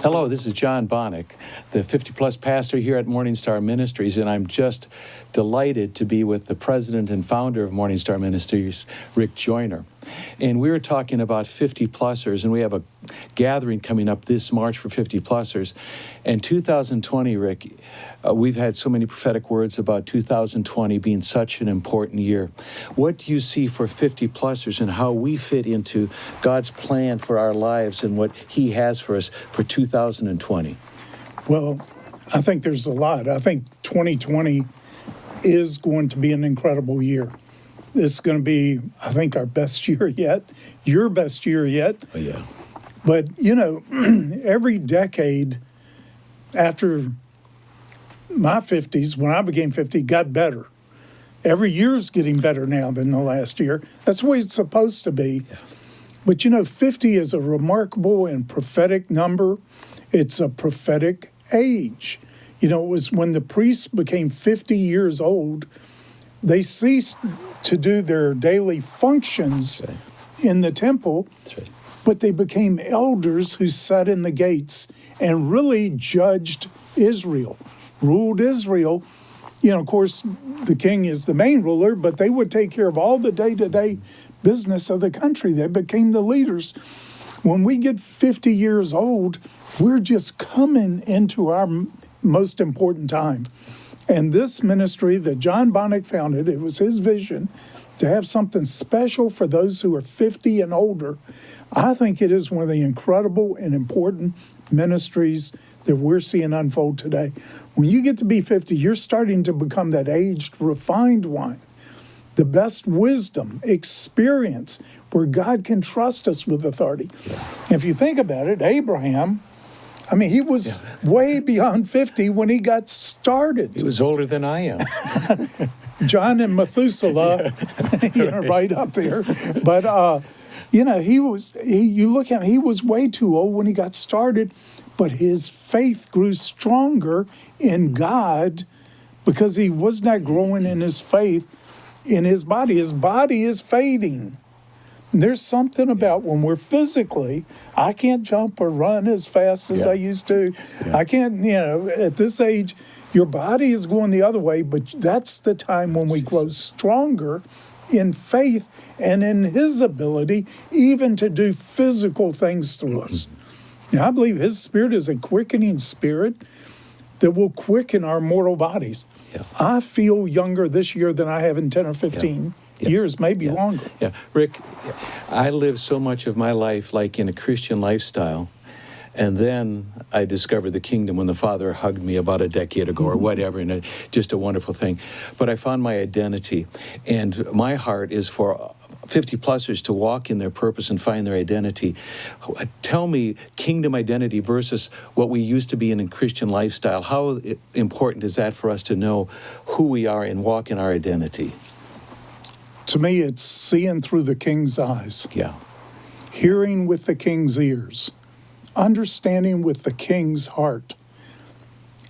Hello, this is John Boneck, the 50-plus pastor here at MorningStar Ministries, and I'm just delighted to be with the president and founder of MorningStar Ministries, Rick Joyner. And we were talking about 50-plussers, and we have a gathering coming up this March for 50-plussers. And 2020, Rick, we've had so many prophetic words about 2020 being such an important year. What do you see for 50-plussers and how we fit into God's plan for our lives and what He has for us for 2020? Well, I think there's a lot. I think 2020 is going to be an incredible year. This is going to be, I think, our best year yet, your best year yet. Oh, yeah. But, every decade after my 50s, when I became 50, got better. Every year's getting better now than the last year. That's the way it's supposed to be. Yeah. But, 50 is a remarkable and prophetic number. It's a prophetic age. It was when the priests became 50 years old, they ceased to do their daily functions in the temple, but they became elders who sat in the gates and really judged Israel, ruled Israel. Of course, the king is the main ruler, but they would take care of all the day-to-day business of the country. They became the leaders. When we get 50 years old, we're just coming into our most important time. And this ministry that John Boneck founded, it was his vision to have something special for those who are 50 and older. I think it is one of the incredible and important ministries that we're seeing unfold today. When you get to be 50, you're starting to become that aged, refined wine. The best wisdom, experience, where God can trust us with authority. Yeah. If you think about it, Abraham, he was way beyond 50 when he got started. He was older than I am. John and Methuselah, right up there. But, you look at him, he was way too old when he got started, but his faith grew stronger in God because he was not growing in his faith in his body. His body is fading. There's something about when we're physically, I can't jump or run as fast as I used to. Yeah. I can't, at this age, your body is going the other way, but that's the time when we grow stronger in faith and in His ability even to do physical things through us. Now, I believe His Spirit is a quickening Spirit that will quicken our mortal bodies. Yeah. I feel younger this year than I have in 10 or 15 years, maybe longer. Yeah, Rick, I lived so much of my life like in a Christian lifestyle, and then I discovered the kingdom when the Father hugged me about a decade ago or whatever, and just a wonderful thing. But I found my identity, and my heart is for 50-plussers to walk in their purpose and find their identity. Tell me kingdom identity versus what we used to be in a Christian lifestyle. How important is that for us to know who we are and walk in our identity? To me, it's seeing through the king's eyes. Yeah. Hearing with the king's ears. Understanding with the king's heart.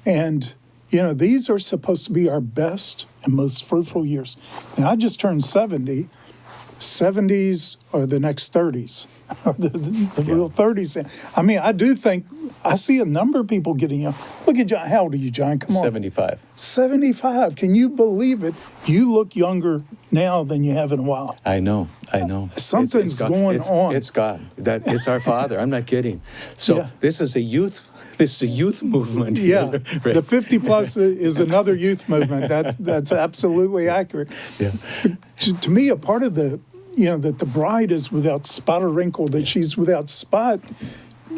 And, these are supposed to be our best and most fruitful years. Now, I just turned 70. 70s are the next 30s. the real 30s. I do think, I see a number of people getting young. Look at John. How old are you, John? Come on. 75. 75. Can you believe it? You look younger now than you have in a while. I know. Something's going on. It's God. It's our Father. I'm not kidding. So this is a youth movement. Yeah. Right. The 50+ is another youth movement. That's absolutely accurate. Yeah. To me, a part of that the bride is without spot or wrinkle, that she's without spot,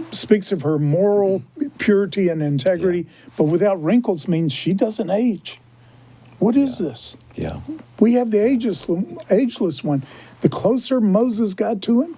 speaks of her moral purity and integrity, but without wrinkles means she doesn't age. What is this? Yeah. We have the ageless one. The closer Moses got to him,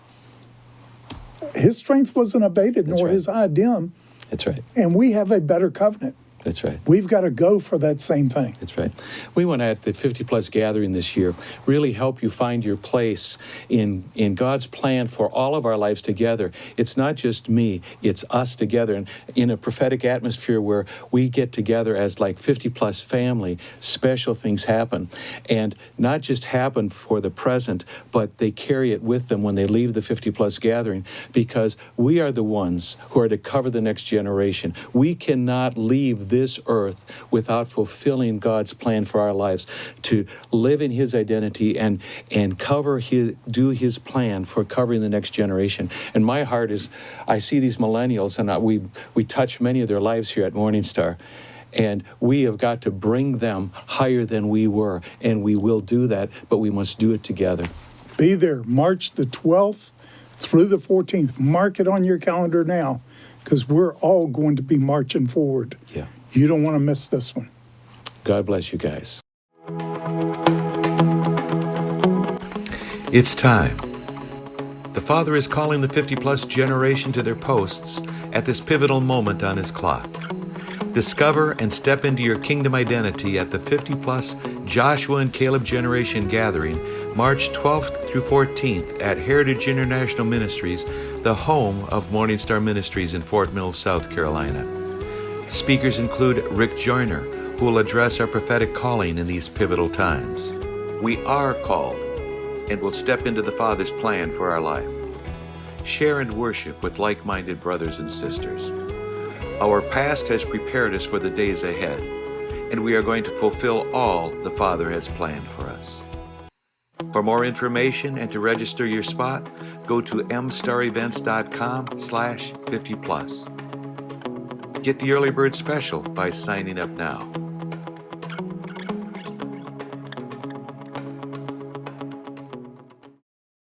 his strength wasn't abated, nor his eye dim. That's right. And we have a better covenant. That's right. We've got to go for that same thing. That's right. We want to, at the 50 Plus gathering this year, really help you find your place in God's plan for all of our lives together. It's not just me, it's us together. And in a prophetic atmosphere where we get together as like 50 Plus family, special things happen. And not just happen for the present, but they carry it with them when they leave the 50 Plus gathering, because we are the ones who are to cover the next generation. We cannot leave this earth without fulfilling God's plan for our lives, to live in His identity and do His plan for covering the next generation. And my heart is, I see these millennials, and we touch many of their lives here at MorningStar. And we have got to bring them higher than we were, and we will do that, but we must do it together. Be there March the 12th through the 14th. Mark it on your calendar now, because we're all going to be marching forward. Yeah. You don't want to miss this one. God bless you guys. It's time. The Father is calling the 50-plus generation to their posts at this pivotal moment on His clock. Discover and step into your kingdom identity at the 50-plus Joshua and Caleb Generation Gathering, March 12th through 14th at Heritage International Ministries, the home of MorningStar Ministries in Fort Mill, South Carolina. Speakers include Rick Joyner, who will address our prophetic calling in these pivotal times. We are called and will step into the Father's plan for our life. Share and worship with like-minded brothers and sisters. Our past has prepared us for the days ahead, and we are going to fulfill all the Father has planned for us. For more information and to register your spot, go to mstarevents.com/50plus. Get the early bird special by signing up now.